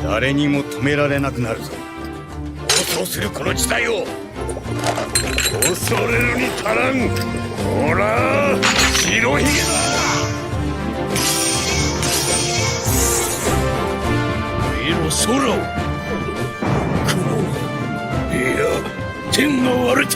誰にも止められなくなるぞ。暴走するこの事態を恐れるに足らん。ほら白ひげだ。見ろ空を。雲、いや天が割れた。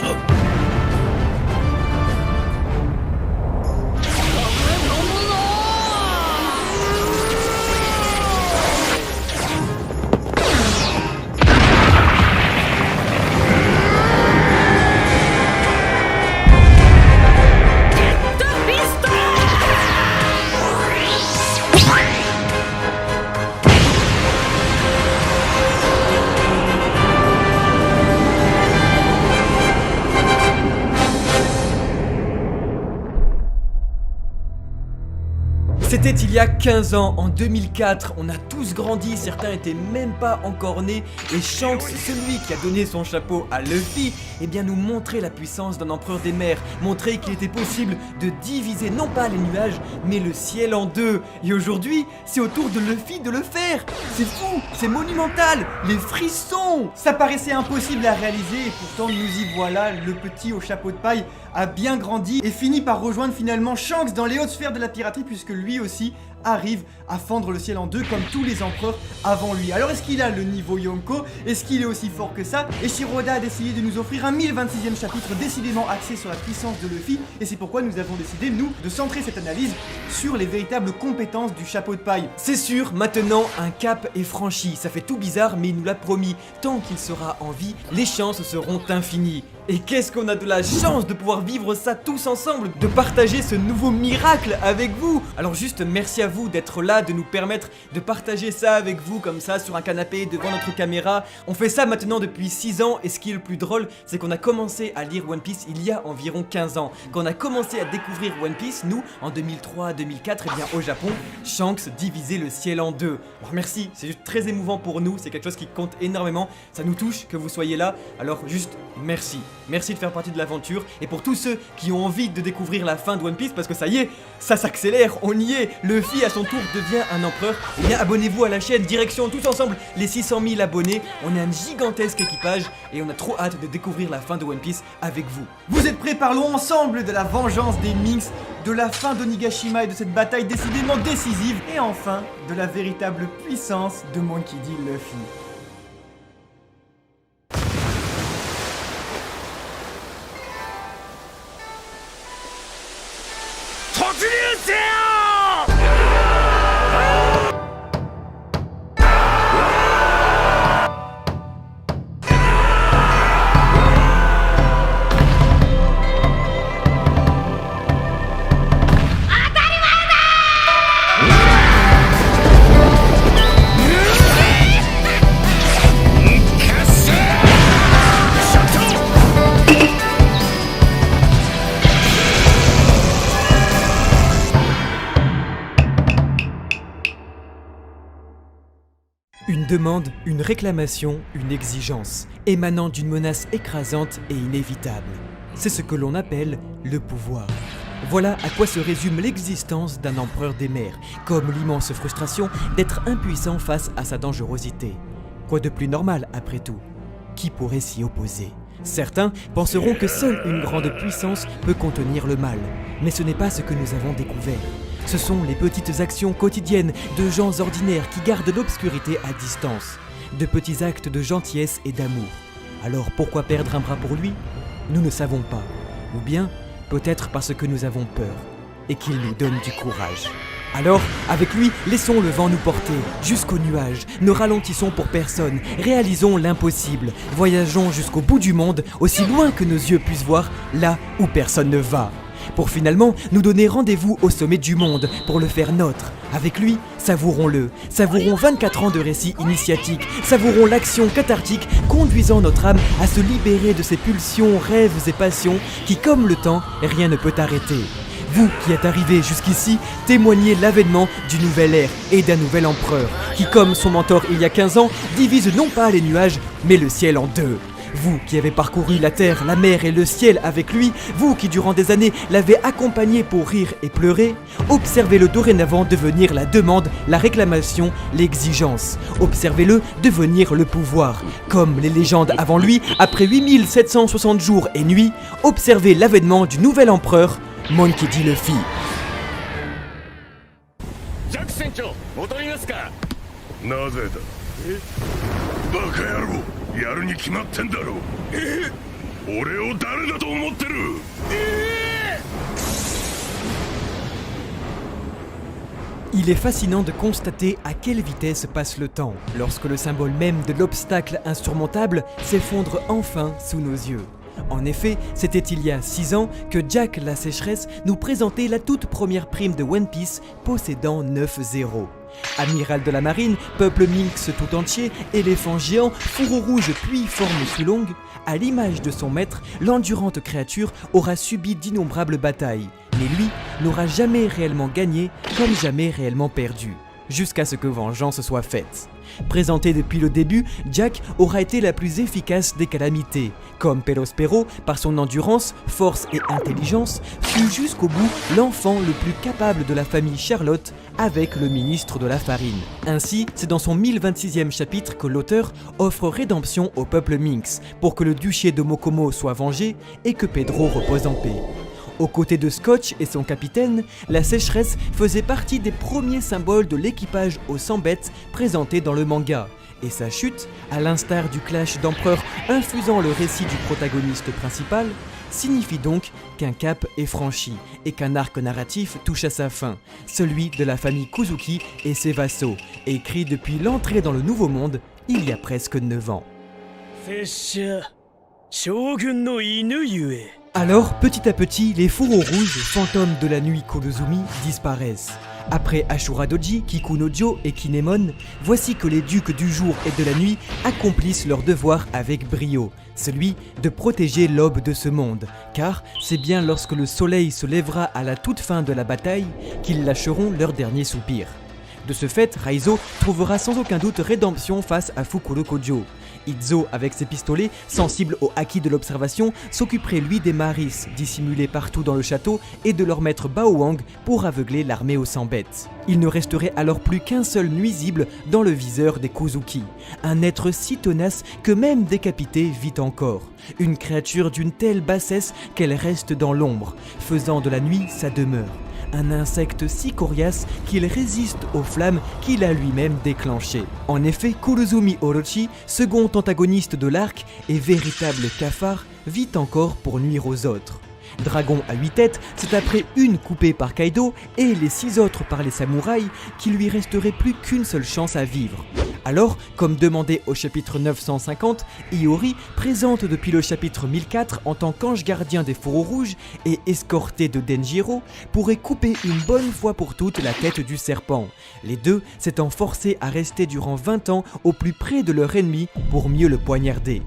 C'était il y a 15 ans, en 2004, on a tous grandi, certains étaient même pas encore nés, et Shanks, celui qui a donné son chapeau à Luffy, eh bien nous montrait la puissance d'un empereur des mers, montrait qu'il était possible de diviser non pas les nuages, mais le ciel en deux. Et aujourd'hui, c'est au tour de Luffy de le faire. C'est fou, c'est monumental, les frissons. Ça paraissait impossible à réaliser, et pourtant nous y voilà, le petit au chapeau de paille a bien grandi et finit par rejoindre finalement Shanks dans les hautes sphères de la piraterie, puisque lui aussi arrive à fendre le ciel en deux comme tous les empereurs avant lui. Alors est-ce qu'il a le niveau Yonko? Est-ce qu'il est aussi fort que ça? Et Shiroda a décidé de nous offrir un 1026e chapitre décidément axé sur la puissance de Luffy, et c'est pourquoi nous avons décidé, nous, de centrer cette analyse sur les véritables compétences du chapeau de paille. C'est sûr, maintenant un cap est franchi, ça fait tout bizarre mais il nous l'a promis, tant qu'il sera en vie, les chances seront infinies. Et qu'est-ce qu'on a de la chance de pouvoir vivre ça tous ensemble, de partager ce nouveau miracle avec vous. Alors juste merci à vous d'être là, de nous permettre de partager ça avec vous comme ça sur un canapé devant notre caméra. On fait ça maintenant depuis 6 ans, et ce qui est le plus drôle, c'est qu'on a commencé à lire One Piece il y a environ 15 ans. Quand on a commencé à découvrir One Piece, nous, en 2003-2004, et bien au Japon, Shanks divisait le ciel en deux. Alors merci, c'est juste très émouvant pour nous, c'est quelque chose qui compte énormément, ça nous touche que vous soyez là, alors juste merci. Merci de faire partie de l'aventure, et pour tous ceux qui ont envie de découvrir la fin de One Piece, parce que ça y est, ça s'accélère, on y est, Luffy à son tour devient un empereur, et bien abonnez-vous à la chaîne, direction tous ensemble les 600 000 abonnés, on est un gigantesque équipage, et on a trop hâte de découvrir la fin de One Piece avec vous. Vous êtes prêts? Parlons ensemble de la vengeance des Minks, de la fin d'Onigashima et de cette bataille décidément décisive, et enfin, de la véritable puissance de Monkey D. Luffy. Une demande, une réclamation, une exigence, émanant d'une menace écrasante et inévitable. C'est ce que l'on appelle le pouvoir. Voilà à quoi se résume l'existence d'un empereur des mers, comme l'immense frustration d'être impuissant face à sa dangerosité. Quoi de plus normal après tout? Qui pourrait s'y opposer? Certains penseront que seule une grande puissance peut contenir le mal, mais ce n'est pas ce que nous avons découvert. Ce sont les petites actions quotidiennes de gens ordinaires qui gardent l'obscurité à distance, de petits actes de gentillesse et d'amour. Alors pourquoi perdre un bras pour lui? Nous ne savons pas. Ou bien, peut-être parce que nous avons peur, et qu'il nous donne du courage. Alors, avec lui, laissons le vent nous porter, jusqu'aux nuages, ne ralentissons pour personne, réalisons l'impossible, voyageons jusqu'au bout du monde, aussi loin que nos yeux puissent voir, là où personne ne va. Pour finalement nous donner rendez-vous au sommet du monde, pour le faire nôtre, Avec lui, savourons-le, savourons 24 ans de récits initiatiques, savourons l'action cathartique conduisant notre âme à se libérer de ses pulsions, rêves et passions qui, comme le temps, rien ne peut arrêter. Vous qui êtes arrivés jusqu'ici, témoignez l'avènement d'une nouvelle ère et d'un nouvel empereur, qui comme son mentor il y a 15 ans, divise non pas les nuages, mais le ciel en deux. Vous qui avez parcouru la terre, la mer et le ciel avec lui, vous qui durant des années l'avez accompagné pour rire et pleurer, observez-le dorénavant devenir la demande, la réclamation, l'exigence. Observez-le devenir le pouvoir. Comme les légendes avant lui, après 8760 jours et nuits, observez l'avènement du nouvel empereur, Monkey D. Luffy. ジャック船長戻りますか。なぜだ。バカ野郎、やるに決まってんだろ。俺を誰だと思ってる。Il est fascinant de constater à quelle vitesse passe le temps, lorsque le symbole même de l'obstacle insurmontable s'effondre enfin sous nos yeux. En effet, c'était il y a 6 ans que Jack la sécheresse nous présentait la toute première prime de One Piece possédant 9-0. Amiral de la marine, peuple minx tout entier, éléphant géant, fourreau rouge puis forme sous longue, à l'image de son maître, l'endurante créature aura subi d'innombrables batailles, mais lui n'aura jamais réellement gagné comme jamais réellement perdu, jusqu'à ce que vengeance soit faite. Présenté depuis le début, Jack aura été la plus efficace des calamités, comme Perospero, par son endurance, force et intelligence, fut jusqu'au bout l'enfant le plus capable de la famille Charlotte avec le ministre de la Farine. Ainsi, c'est dans son 1026e chapitre que l'auteur offre rédemption au peuple minx, pour que le duché de Mokomo soit vengé et que Pedro repose en paix. Aux côtés de Scotch et son capitaine, la sécheresse faisait partie des premiers symboles de l'équipage aux 100 bêtes présenté dans le manga. Et sa chute, à l'instar du clash d'empereurs infusant le récit du protagoniste principal, signifie donc qu'un cap est franchi et qu'un arc narratif touche à sa fin, celui de la famille Kuzuki et ses vassaux, écrit depuis l'entrée dans le Nouveau Monde il y a presque 9 ans. Alors, petit à petit, les fourreaux rouges, fantômes de la nuit Kurozumi, disparaissent. Après Ashura Doji, Kikunojo et Kinemon, voici que les ducs du jour et de la nuit accomplissent leur devoir avec brio, celui de protéger l'aube de ce monde, car c'est bien lorsque le soleil se lèvera à la toute fin de la bataille qu'ils lâcheront leur dernier soupir. De ce fait, Raizo trouvera sans aucun doute rédemption face à Fukurokojo. Izo, avec ses pistolets, sensible au acquis de l'observation, s'occuperait lui des Maris, dissimulés partout dans le château, et de leur maître Baoang pour aveugler l'armée aux 100 bêtes. Il ne resterait alors plus qu'un seul nuisible dans le viseur des Kuzuki, un être si tenace que même décapité vit encore, une créature d'une telle bassesse qu'elle reste dans l'ombre, faisant de la nuit sa demeure. Un insecte si coriace qu'il résiste aux flammes qu'il a lui-même déclenchées. En effet, Kurozumi Orochi, second antagoniste de l'arc et véritable cafard, vit encore pour nuire aux autres. Dragon à 8 têtes, c'est après une coupée par Kaido et les 6 autres par les samouraïs qu'il lui resterait plus qu'une seule chance à vivre. Alors, comme demandé au chapitre 950, Iori, présente depuis le chapitre 1004 en tant qu'ange gardien des fourreaux rouges et escorté de Denjiro, pourrait couper une bonne fois pour toutes la tête du serpent, les deux s'étant forcés à rester durant 20 ans au plus près de leur ennemi pour mieux le poignarder.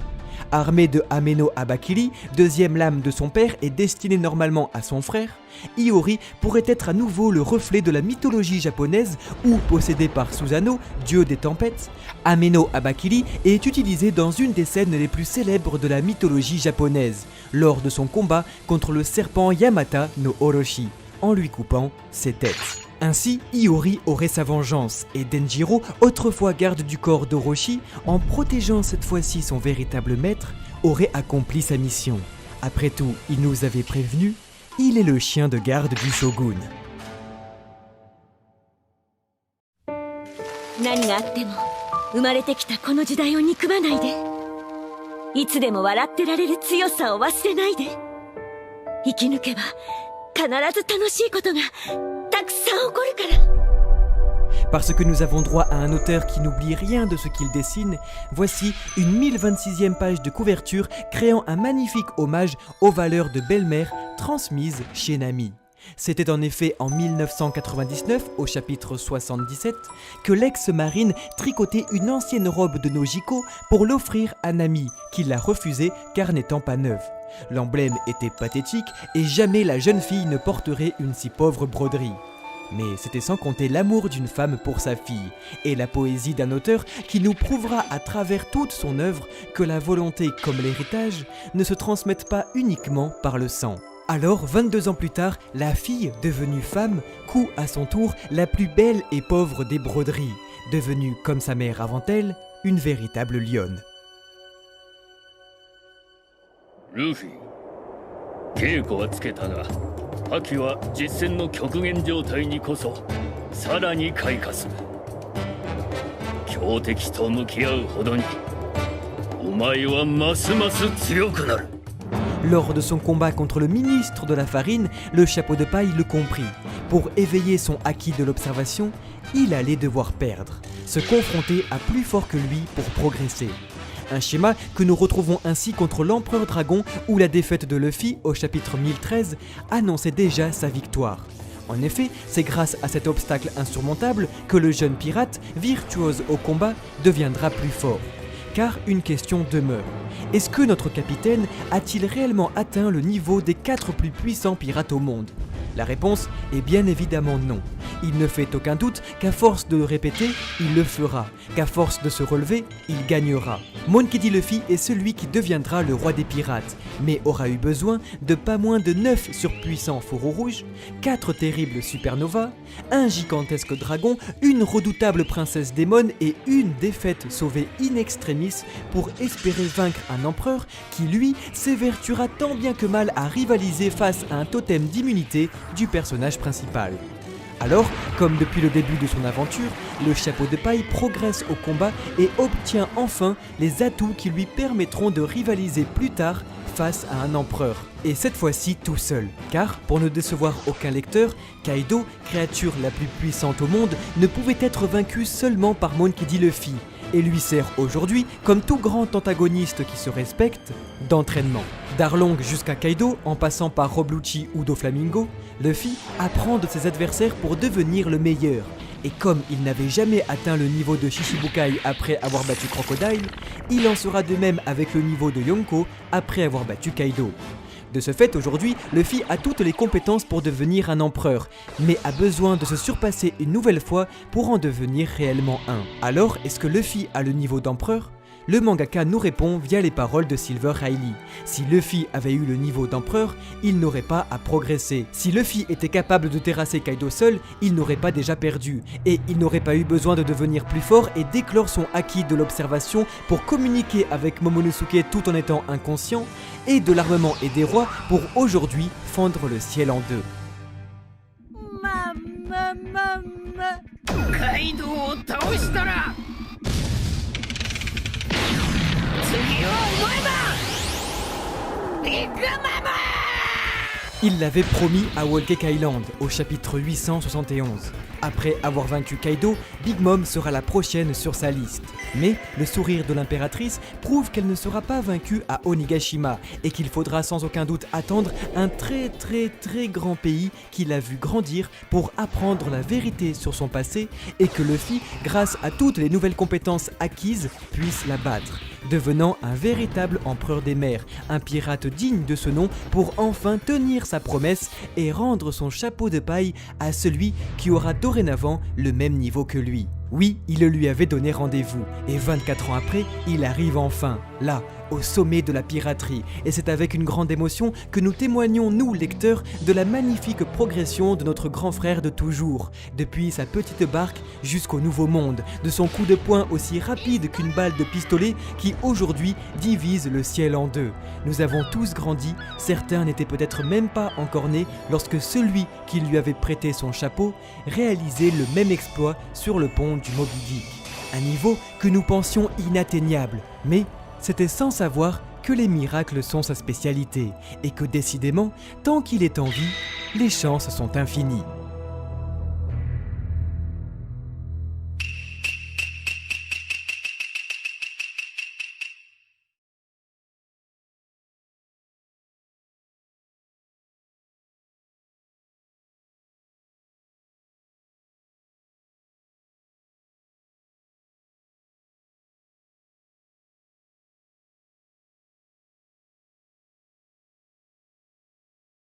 Armé de Ameno Abakiri, deuxième lame de son père et destinée normalement à son frère, Iori pourrait être à nouveau le reflet de la mythologie japonaise où, possédé par Susanoo, dieu des tempêtes, Ameno Abakiri est utilisé dans une des scènes les plus célèbres de la mythologie japonaise, lors de son combat contre le serpent Yamata no Orochi, en lui coupant ses têtes. Ainsi, Iori aurait sa vengeance, et Denjiro, autrefois garde du corps d'Orochi, en protégeant cette fois-ci son véritable maître, aurait accompli sa mission. Après tout, il nous avait prévenu, il est le chien de garde du shogun. 何があっても生まれてきたこの時代を憎まないで。いつでも笑ってられる強さを忘れないで。生き抜けば必ず楽しいことがたくさん起こるから。 Parce que nous avons droit à un auteur qui n'oublie rien de ce qu'il dessine, voici une 1026e page de couverture créant un magnifique hommage aux valeurs de belle-mère transmises chez Nami. C'était en effet en 1999, au chapitre 77, que l'ex-marine tricotait une ancienne robe de Nojiko pour l'offrir à Nami, qui l'a refusée car n'étant pas neuve. L'emblème était pathétique et jamais la jeune fille ne porterait une si pauvre broderie. Mais c'était sans compter l'amour d'une femme pour sa fille, et la poésie d'un auteur qui nous prouvera à travers toute son œuvre que la volonté comme l'héritage ne se transmettent pas uniquement par le sang. Alors, 22 ans plus tard, la fille, devenue femme, coud à son tour la plus belle et pauvre des broderies, devenue, comme sa mère avant elle, une véritable lionne. ルフィ、稽古はつけたが秋は実戦の極限状態にこそさらに開花する。強敵と向き合うほどにお前はますます強くなる。 Lors de son combat contre le ministre de la farine, le chapeau de paille le comprit. Pour éveiller son acquis de l'observation, il allait devoir perdre, se confronter à plus fort que lui pour progresser. Un schéma que nous retrouvons ainsi contre l'Empereur Dragon où la défaite de Luffy au chapitre 1013 annonçait déjà sa victoire. En effet, c'est grâce à cet obstacle insurmontable que le jeune pirate, virtuose au combat, deviendra plus fort. Car une question demeure. Est-ce que notre capitaine a-t-il réellement atteint le niveau des 4 plus puissants pirates au monde? La réponse est bien évidemment non. Il ne fait aucun doute qu'à force de le répéter, il le fera, qu'à force de se relever, il gagnera. Monkey D. Luffy est celui qui deviendra le roi des pirates, mais aura eu besoin de pas moins de 9 surpuissants fourreaux rouges, 4 terribles supernovas, un gigantesque dragon, une redoutable princesse démon et une défaite sauvée in extremis pour espérer vaincre un empereur qui, lui, s'évertuera tant bien que mal à rivaliser face à un totem d'immunité du personnage principal. Alors, comme depuis le début de son aventure, le chapeau de paille progresse au combat et obtient enfin les atouts qui lui permettront de rivaliser plus tard face à un empereur. Et cette fois-ci tout seul. Car, pour ne décevoir aucun lecteur, Kaido, créature la plus puissante au monde, ne pouvait être vaincu seulement par Monkey D. Luffy, et lui sert aujourd'hui, comme tout grand antagoniste qui se respecte, d'entraînement. D'Arlong jusqu'à Kaido, en passant par Rob Lucci ou Doflamingo, Luffy apprend de ses adversaires pour devenir le meilleur. Et comme il n'avait jamais atteint le niveau de Shichibukai après avoir battu Crocodile, il en sera de même avec le niveau de Yonko après avoir battu Kaido. De ce fait, aujourd'hui, Luffy a toutes les compétences pour devenir un empereur, mais a besoin de se surpasser une nouvelle fois pour en devenir réellement un. Alors, est-ce que Luffy a le niveau d'empereur ? Le mangaka nous répond via les paroles de Silver Riley. Si Luffy avait eu le niveau d'empereur, il n'aurait pas à progresser. Si Luffy était capable de terrasser Kaido seul, il n'aurait pas déjà perdu. Et il n'aurait pas eu besoin de devenir plus fort et d'éclore son acquis de l'observation pour communiquer avec Momonosuke tout en étant inconscient, et de l'armement et des rois pour aujourd'hui fendre le ciel en deux. カイドウを倒したら次はお前だビッグマム Il l'avait promis à Whole Cake Island, au chapitre 871. Après avoir vaincu Kaido, Big Mom sera la prochaine sur sa liste. Mais le sourire de l'impératrice prouve qu'elle ne sera pas vaincue à Onigashima et qu'il faudra sans aucun doute attendre un très grand pays qui l'a vu grandir pour apprendre la vérité sur son passé et que Luffy, grâce à toutes les nouvelles compétences acquises, puisse la battre, devenant un véritable empereur des mers, un pirate digne de ce nom pour enfin tenir sa promesse et rendre son chapeau de paille à celui qui aura dorénavant le même niveau que lui. Oui, il le lui avait donné rendez-vous, et 24 ans après, il arrive enfin, là, au sommet de la piraterie, et c'est avec une grande émotion que nous témoignons, nous, lecteurs, de la magnifique progression de notre grand frère de toujours, depuis sa petite barque jusqu'au nouveau monde, de son coup de poing aussi rapide qu'une balle de pistolet qui aujourd'hui divise le ciel en deux. Nous avons tous grandi, certains n'étaient peut-être même pas encore nés lorsque celui qui lui avait prêté son chapeau réalisait le même exploit sur le pont du Moby Dick. Un niveau que nous pensions inatteignable, mais c'était sans savoir que les miracles sont sa spécialité et que décidément, tant qu'il est en vie, les chances sont infinies.